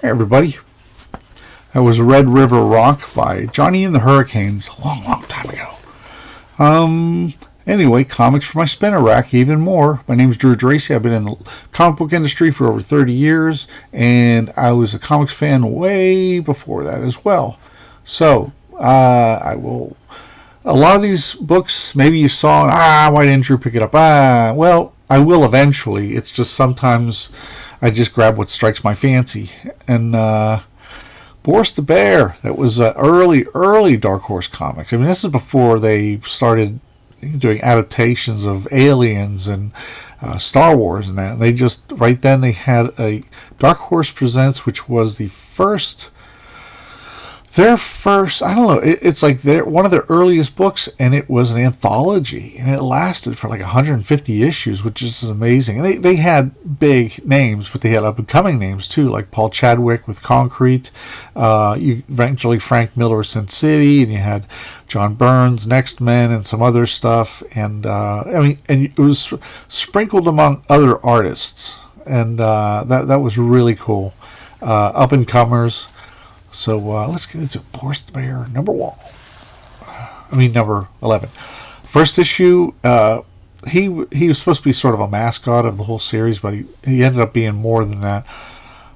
Hey everybody, that was Red River Rock by Johnny and the Hurricanes a long, long time ago. Anyway, comics for my spinner rack, even more. My name's Drew Dracy. I've been in the comic book industry for over 30 years, and I was a comics fan way before that as well. So, I will... A lot of these books, maybe you saw, why didn't Drew pick it up? Well, I will eventually. It's just sometimes I just grab what strikes my fancy. And Boris the Bear, that was early Dark Horse comics. I mean, this is before they started doing adaptations of Aliens and Star Wars and that. And they just, right then, they had a Dark Horse Presents, which was their first, I don't know, it's like one of their earliest books, and it was an anthology, and it lasted for like 150 issues, which is amazing. And they had big names, but they had up-and-coming names too, like Paul Chadwick with Concrete, eventually Frank Miller with Sin City, and you had John Burns, Next Men, and some other stuff, and and it was sprinkled among other artists, and that was really cool. Up-and-comers. So let's get into Boris the Bear, number 11. First issue, he was supposed to be sort of a mascot of the whole series, but he ended up being more than that.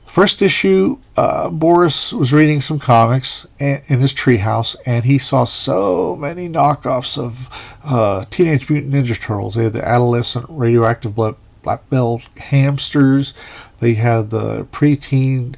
First issue, Boris was reading some comics in his treehouse, and he saw so many knockoffs of Teenage Mutant Ninja Turtles. They had the adolescent radioactive black belt hamsters. They had the preteen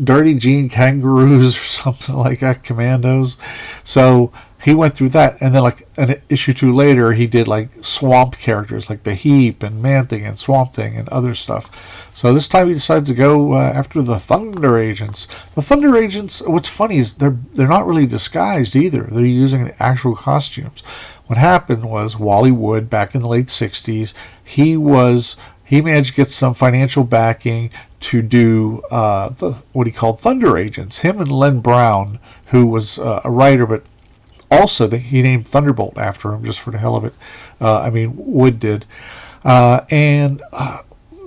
Dirty Jean Kangaroos or something like that, Commandos. So he went through that, and then like an issue 2 later, he did like swamp characters like the Heap and Man-Thing and Swamp Thing and other stuff. So this time he decides to go after the Thunder Agents. The Thunder Agents, what's funny is they're not really disguised either. They're using the actual costumes. What happened was Wally Wood, back in the late 60s, he managed to get some financial backing to do what he called Thunder Agents. Him and Len Brown, who was a writer, but also he named Thunderbolt after him just for the hell of it. Wood did. It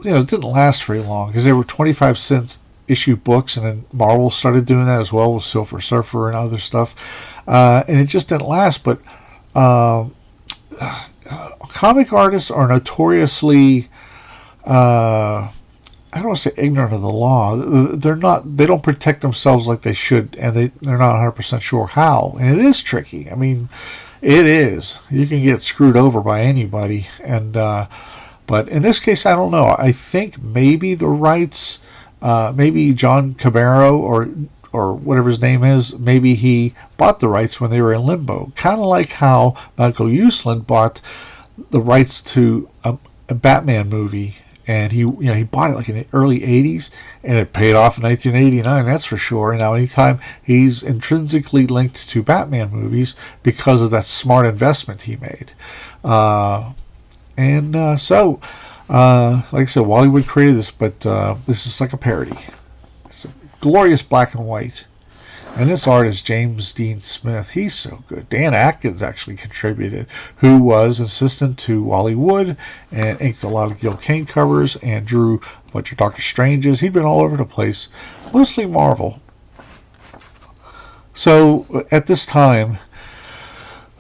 didn't last very long because they were 25-cent issue books, and then Marvel started doing that as well with Silver Surfer and other stuff. And it just didn't last, but comic artists are notoriously... I don't want to say ignorant of the law. They don't protect themselves like they should, and they're not 100% sure how. And it is tricky. I mean, it is. You can get screwed over by anybody. And but in this case, I don't know. I think maybe the rights, maybe John Camaro or whatever his name is, maybe he bought the rights when they were in limbo. Kind of like how Michael Uslan bought the rights to a Batman movie. And he bought it like in the early 80s, and it paid off in 1989, that's for sure. And now anytime he's intrinsically linked to Batman movies because of that smart investment he made. So, like I said, Wally Wood created this, but this is like a parody. It's a glorious black and white. And this art is James Dean Smith. He's so good. Dan Atkins actually contributed, who was assistant to Wally Wood and inked a lot of Gil Kane covers and drew a bunch of Doctor Stranges. He'd been all over the place, mostly Marvel. So at this time,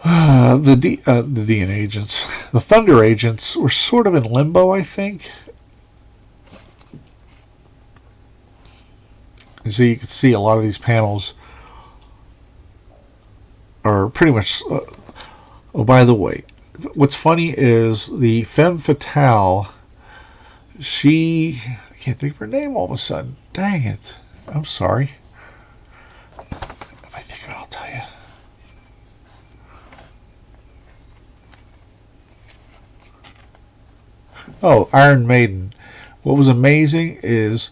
the DNA agents, the Thunder Agents, were sort of in limbo, I think. And so you can see a lot of these panels are pretty much... oh, by the way, what's funny is the femme fatale, I can't think of her name all of a sudden. Dang it. I'm sorry. If I think of it, I'll tell you. Oh, Iron Maiden. What was amazing is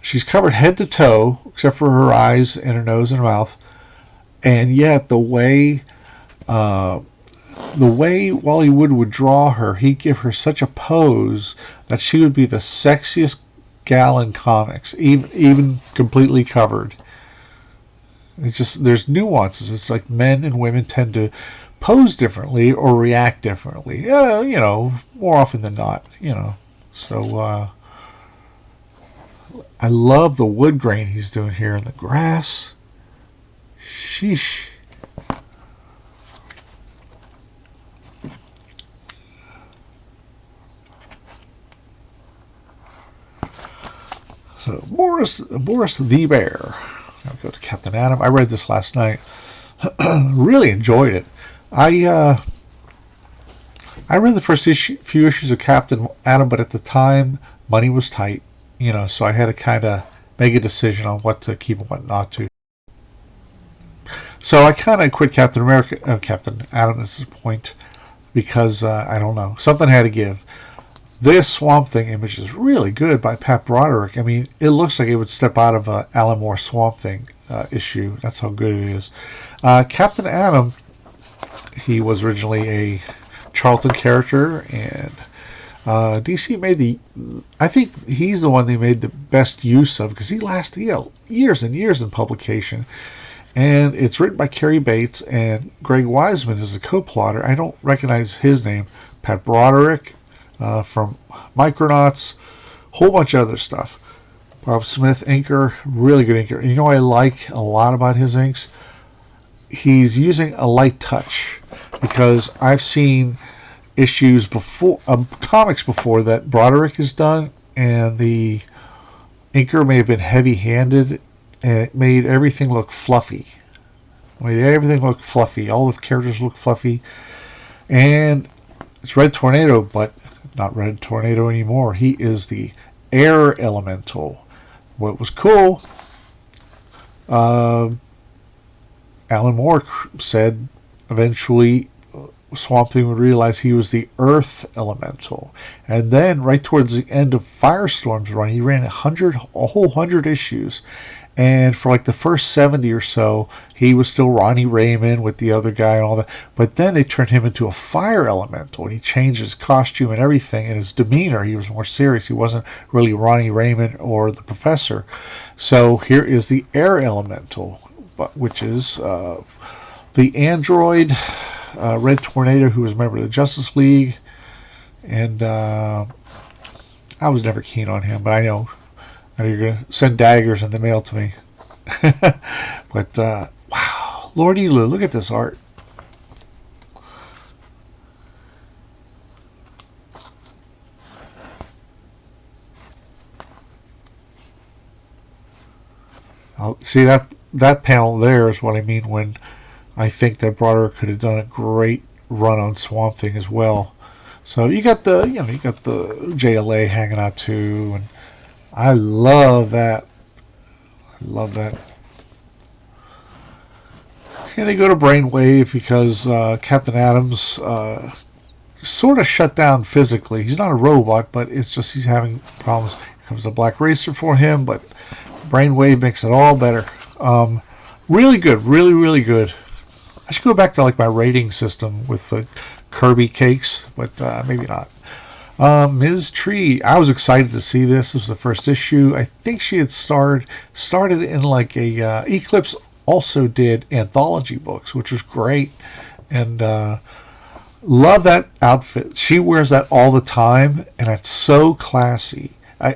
she's covered head to toe, except for her eyes and her nose and her mouth. And yet the way Wally Wood would draw her, he'd give her such a pose that she would be the sexiest gal in comics, even completely covered. It's just, there's nuances. It's like men and women tend to pose differently or react differently. More often than not, So I love the wood grain he's doing here in the grass. Sheesh. So Boris the Bear. I'll go to Captain Adam. I read this last night. Really enjoyed it. I read the first few issues of Captain Adam, but at the time money was tight, so I had to kind of make a decision on what to keep and what not to. So I kind of quit Captain Adam at this point because I don't know, something had to give. This Swamp Thing image is really good by Pat Broderick. I mean, it looks like it would step out of a Alan Moore Swamp Thing issue. That's how good it is. Captain Adam, he was originally a Charlton character, and DC made I think he's the one they made the best use of, because he lasted years and years in publication. And it's written by Cary Bates, and Greg Wiseman is a co-plotter. I don't recognize his name. Pat Broderick from Micronauts, whole bunch of other stuff. Bob Smith, inker, really good inker. And what I like a lot about his inks? He's using a light touch, because I've seen issues before, comics before, that Broderick has done, and the inker may have been heavy-handed, and it made everything look fluffy. All the characters look fluffy. And it's Red Tornado, but not Red Tornado anymore. He is the air elemental. What was cool, Alan Moore said eventually Swamp Thing would realize he was the earth elemental. And then right towards the end of Firestorm's run, he ran a whole 100 issues. And for like the first 70 or so, he was still Ronnie Raymond with the other guy and all that. But then they turned him into a fire elemental, and he changed his costume and everything, and his demeanor. He was more serious. He wasn't really Ronnie Raymond or the Professor. So here is the air elemental, which is the android Red Tornado, who was a member of the Justice League. And I was never keen on him, but I know you're going to send daggers in the mail to me. But, wow. Lordy Lou, look at this art. See, that panel there is what I mean when I think that Broderick could have done a great run on Swamp Thing as well. So you got the JLA hanging out too, and I love that. And they go to Brainwave because Captain Adams sort of shut down physically. He's not a robot, but it's just he's having problems. Here comes a Black Racer for him, but Brainwave makes it all better. Really good, really good. I should go back to like my rating system with the Kirby cakes, but maybe not. Ms. Tree, I was excited to see this. This was the first issue. I think she had started in like a Eclipse also did anthology books, which was great, and love that outfit. She wears that all the time, and it's so classy. I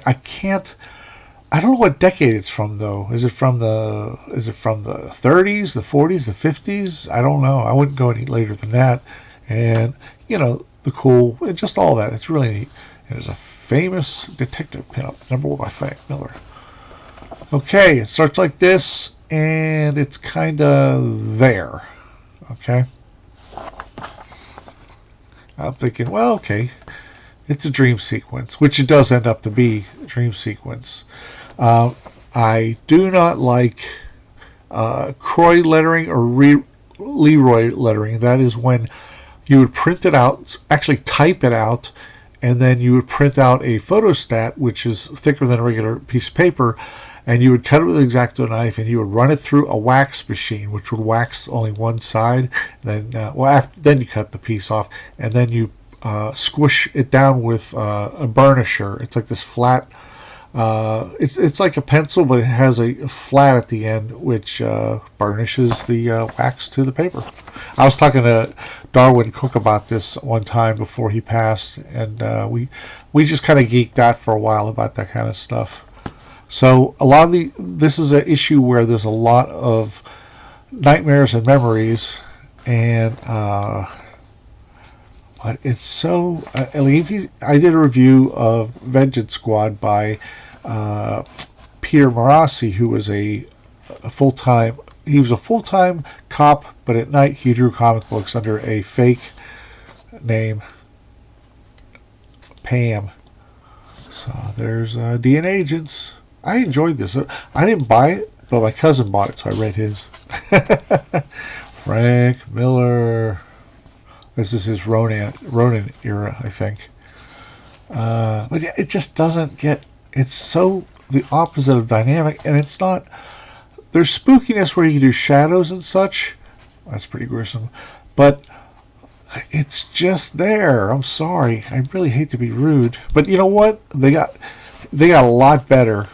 don't know what decade it's from though. Is it from the 30s, the 40s, the 50s? I don't know. I wouldn't go any later than that. And the cool, just all that. It's really neat. And there's a famous detective pinup, number 1 by Frank Miller. Okay, it starts like this, and it's kind of there. Okay. I'm thinking, well, okay, it's a dream sequence, which it does end up to be a dream sequence. I do not like Croy lettering or Leroy lettering. That is when you would print it out, actually type it out, and then you would print out a photostat, which is thicker than a regular piece of paper, and you would cut it with an X-Acto knife, and you would run it through a wax machine, which would wax only one side. Then, then you cut the piece off, and then you squish it down with a burnisher. It's like this flat. It's like a pencil, but it has a flat at the end, which burnishes the wax to the paper. I was talking to Darwin Cook about this one time before he passed, and we just kind of geeked out for a while about that kind of stuff. So a lot of this is an issue where there's a lot of nightmares and memories, and but it's so. I did a review of Vengeance Squad by Peter Marassi, who was a full time. He was a full time cop, but at night he drew comic books under a fake name, Pam. So there's DNA Agents. I enjoyed this. I didn't buy it, but my cousin bought it, so I read his. Frank Miller. This is his Ronin era, I think. But it just doesn't get. It's so the opposite of dynamic, and it's not. There's spookiness where you can do shadows and such. That's pretty gruesome, but it's just there. I'm sorry. I really hate to be rude, but you know what? They got a lot better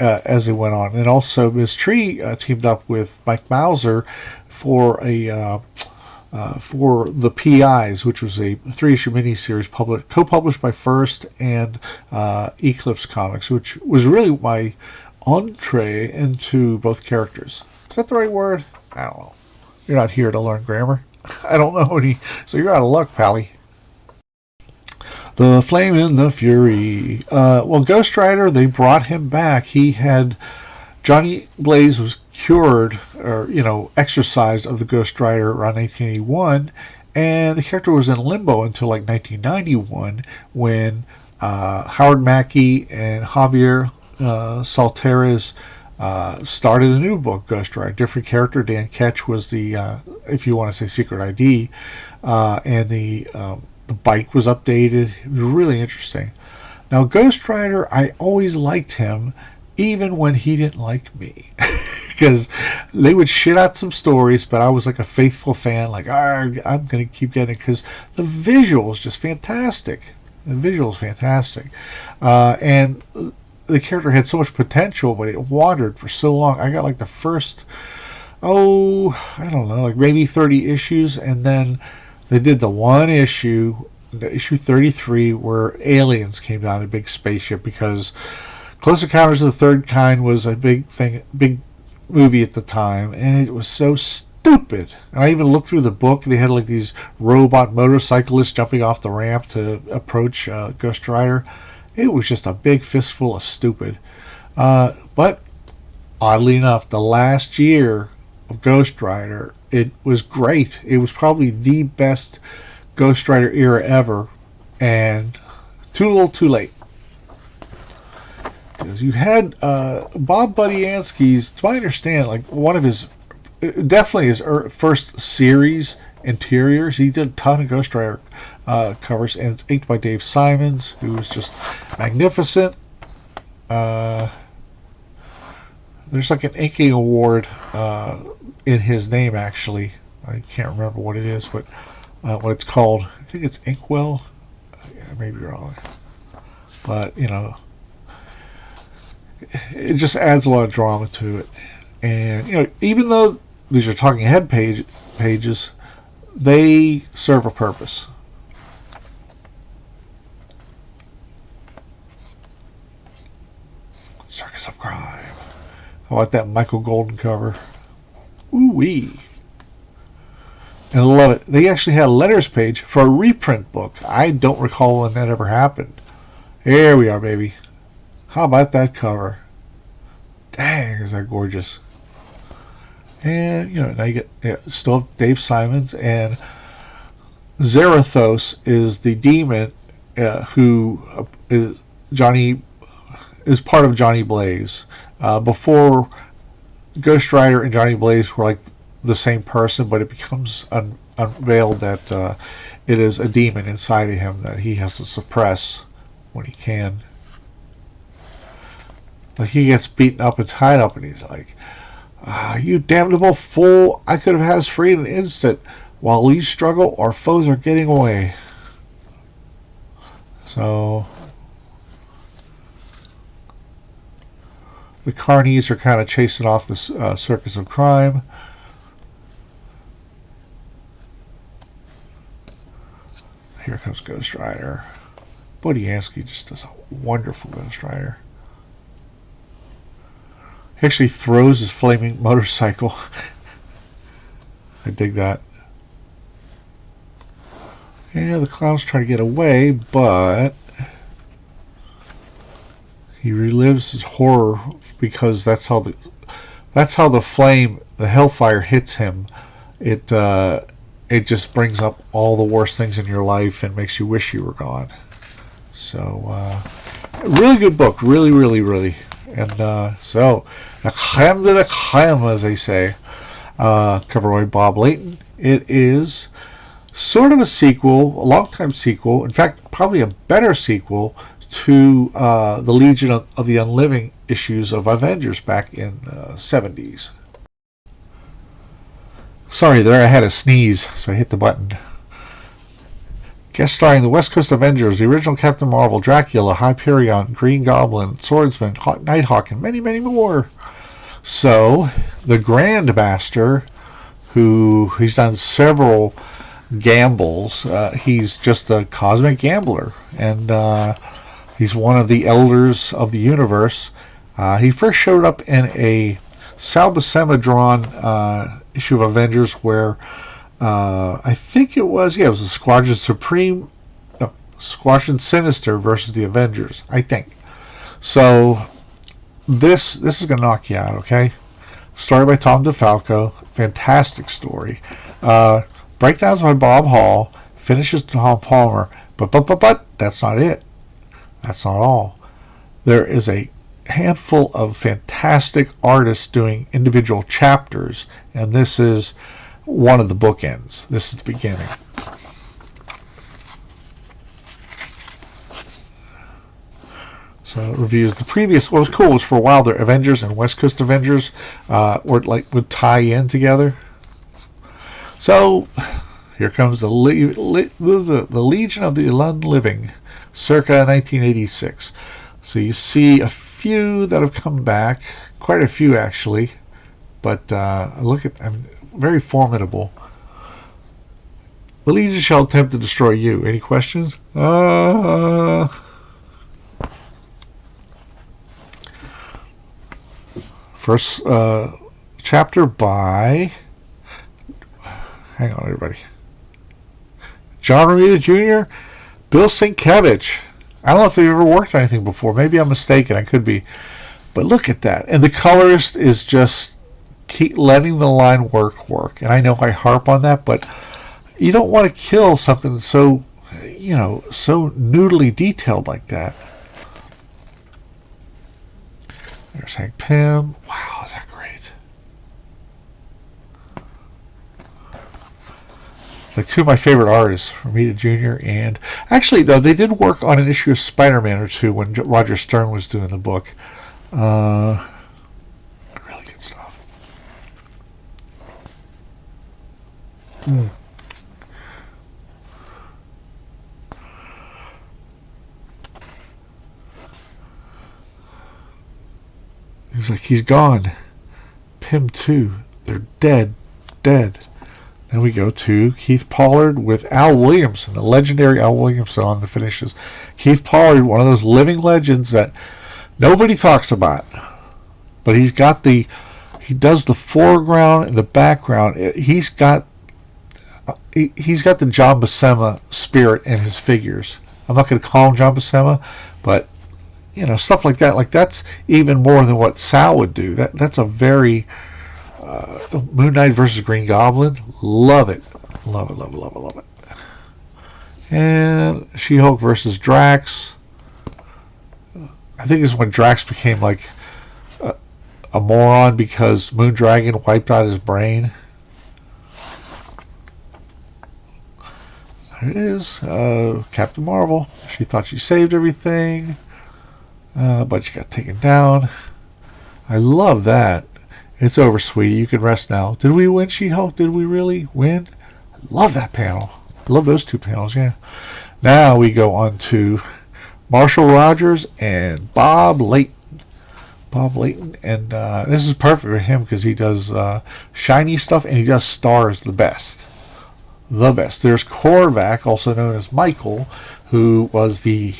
as they went on, and also Ms. Tree teamed up with Mike Mauser for the PIs, which was a 3-issue miniseries co-published by First and Eclipse Comics, which was really my entree into both characters. Is that the right word? I don't know. You're not here to learn grammar. I don't know any, so you're out of luck, Pally. The Flame and the Fury. Well, Ghost Rider, they brought him back. He had Johnny Blaze was cured, or exorcised of the Ghost Rider around 1981, and the character was in limbo until like 1991 when Howard Mackie and Javier Saltares started a new book, Ghost Rider. Different character. Dan Ketch was the, if you want to say, secret ID, and the bike was updated. It was really interesting. Now, Ghost Rider, I always liked him, even when he didn't like me, because they would shit out some stories, but I was like a faithful fan. Like, I'm going to keep getting it because the visual is just fantastic. And the character had so much potential, but it wandered for so long. I got like the first, I don't know, like maybe 30 issues, and then they did the one issue, issue 33, where aliens came down in a big spaceship, because Close Encounters of the Third Kind was a big movie at the time, and it was so stupid. And I even looked through the book, and they had like these robot motorcyclists jumping off the ramp to approach Ghost Rider. It was just a big fistful of stupid. But oddly enough, the last year of Ghost Rider, it was great. It was probably the best Ghost Rider era ever, and too little too late. Because you had Bob Budiansky's, to my understand, like one of his, definitely his first series interiors. He did a ton of Ghost Rider covers, and it's inked by Dave Simons, who was just magnificent. There's like an inking award in his name, actually. I can't remember what it is, but what it's called. I think it's Inkwell. I may be wrong. But, it just adds a lot of drama to it. And, even though these are talking head pages, they serve a purpose. Circus of Crime. I like that Michael Golden cover. Ooh-wee. And I love it. They actually had a letters page for a reprint book. I don't recall when that ever happened. Here we are, baby. How about that cover? Dang, is that gorgeous. And, now you get still have Dave Simons, and Zarathos is the demon who is part of Johnny Blaze. Before, Ghost Rider and Johnny Blaze were like the same person, but it becomes unveiled that it is a demon inside of him that he has to suppress when he can. Like, he gets beaten up and tied up, and he's like, you damnable fool, I could have had us free in an instant. While we struggle, our foes are getting away. So the carnies are kind of chasing off this circus of crime. Here comes Ghost Rider. Budiansky just does a wonderful Ghost Rider. He actually throws his flaming motorcycle. I dig that. Yeah, the clown's trying to get away, but he relives his horror because that's how the flame, the hellfire hits him. It just brings up all the worst things in your life and makes you wish you were gone. So, really good book. Really, really, really. And so, the creme de la creme, as they say. Cover by Bob Layton. It is sort of a sequel, a long-time sequel. In fact, probably a better sequel to the Legion of the Unliving issues of Avengers back in the 70s. Sorry there, I had a sneeze, so I hit the button. Guest starring the West Coast Avengers, the original Captain Marvel, Dracula, Hyperion, Green Goblin, Swordsman, Nighthawk, and many, many more. So, the Grandmaster, he's done several gambles. He's just a cosmic gambler, and he's one of the elders of the universe. He first showed up in a Sal Buscema drawn issue of Avengers where I think it was a Squadron Sinister versus the Avengers, I think. So this is going to knock you out, okay? Story by Tom DeFalco, fantastic story. Breakdowns by Bob Hall, finishes Tom Palmer, but that's not it. That's not all. There is a handful of fantastic artists doing individual chapters, and this is one of the bookends. This is the beginning. So it reviews the previous. What was cool was for a while the Avengers and West Coast Avengers would tie in together. So here comes the Legion of the Unliving, circa 1986. So you see a few that have come back, quite a few actually, but look at them, very formidable. The Legion shall attempt to destroy you. Any questions? First chapter by, hang on everybody, John Romita Jr., Bill Sienkiewicz. I don't know if they've ever worked on anything before. Maybe I'm mistaken. I could be. But look at that. And the colorist is just keep letting the line work. And I know I harp on that, but you don't want to kill something so, so noodly detailed like that. There's Hank Pym. Wow, is that great? Like two of my favorite artists, Romita Jr. and actually, no, they did work on an issue of Spider-Man or two when Roger Stern was doing the book. Really good stuff. He's like, he's gone. Pym too. They're dead. Then we go to Keith Pollard with Al Williamson, the legendary Al Williamson on the finishes. Keith Pollard, one of those living legends that nobody talks about, but he does the foreground and the background. He's got the John Buscema spirit in his figures. I'm not going to call him John Buscema, but stuff like that. Like that's even more than what Sal would do. That's a very Moon Knight versus Green Goblin. Love it. And She-Hulk versus Drax. I think it's when Drax became like a moron because Moondragon wiped out his brain. There it is. Captain Marvel. She thought she saved everything, but she got taken down. I love that. It's over, sweetie. You can rest now. Did we win, She-Hulk? Did we really win? I love that panel. I love those two panels, yeah. Now we go on to Marshall Rogers and Bob Layton. And this is perfect for him because he does shiny stuff and he does stars the best. There's Korvac, also known as Michael, who was the,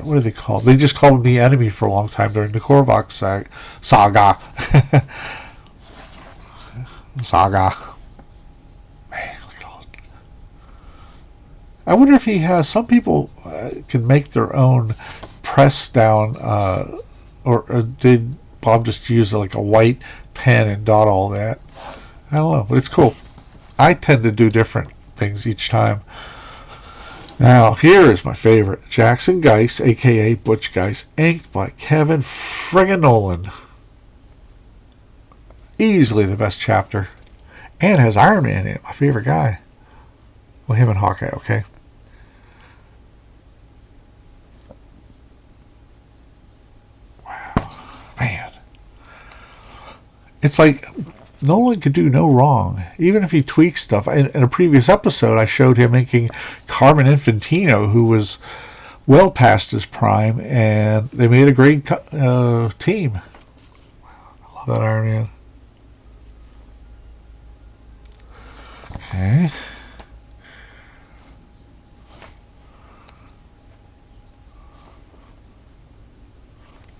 what do they call it? They just called him the enemy for a long time during the Korvac saga. Saga. Man, look at all it. I wonder if he has, some people can make their own press down, or did Bob just use like a white pen and dot all that? I don't know, but it's cool. I tend to do different things each time. Now, here is my favorite. Jackson Geist, a.k.a. Butch Geist, inked by Kevin friggin' Nolan. Easily the best chapter. And has Iron Man in it, my favorite guy. Well, him and Hawkeye, okay? Wow. Man. It's like Nolan could do no wrong, even if he tweaks stuff. In a previous episode, I showed him making Carmen Infantino, who was well past his prime, and they made a great team. I love that Iron Man. Okay.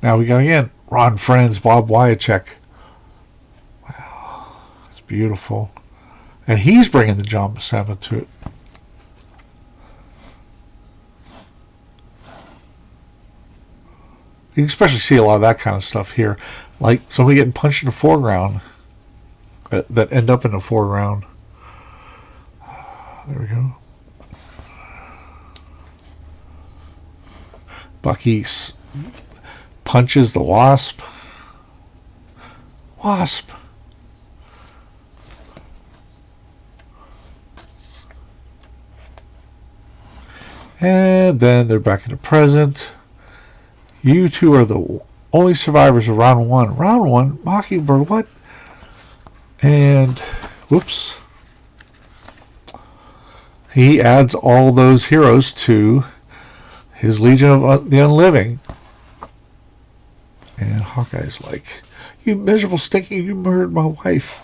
Now we got again Ron Friends, Bob Wyacek. Beautiful. And he's bringing the John Buscema to it. You can especially see a lot of that kind of stuff here. Like somebody getting punched in the foreground that end up in the foreground. There we go. Bucky punches the Wasp. Wasp. And then they're back in the present. You two are the only survivors of round one. Round one? Mockingbird, what? And, whoops. He adds all those heroes to his Legion of the Unliving. And Hawkeye's like, you miserable stinking, you murdered my wife.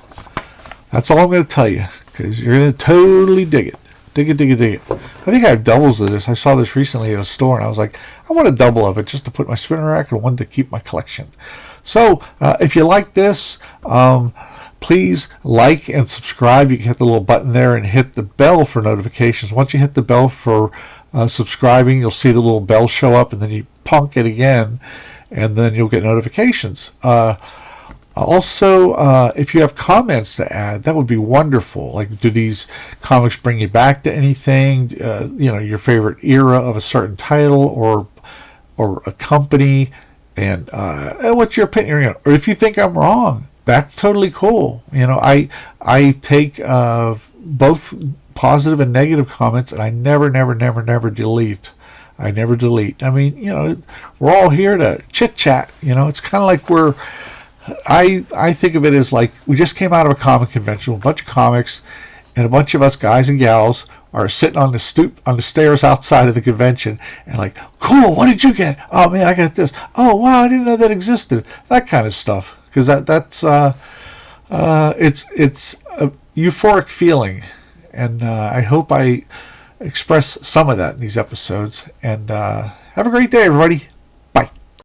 That's all I'm going to tell you, because you're going to totally dig it. Dig it, dig it, dig it. I think I have doubles of this. I saw this recently at a store, and I was like, I want a double of it just to put my spinner rack and one to keep my collection. So, if you like this, please like and subscribe. You can hit the little button there and hit the bell for notifications. Once you hit the bell for subscribing, you'll see the little bell show up, and then you punk it again, and then you'll get notifications. Also, if you have comments to add, that would be wonderful. Like, do these comics bring you back to anything? Your favorite era of a certain title or a company, and what's your opinion? Or if you think I'm wrong, that's totally cool. I take both positive and negative comments, and I never delete. I never delete. I mean, we're all here to chit chat. It's kind of like I think of it as like we just came out of a comic convention, a bunch of comics, and a bunch of us guys and gals are sitting on the stairs outside of the convention, and like, cool, what did you get? Oh man, I got this. Oh wow, I didn't know that existed. That kind of stuff, because that's it's a euphoric feeling, and I hope I express some of that in these episodes. And have a great day, everybody.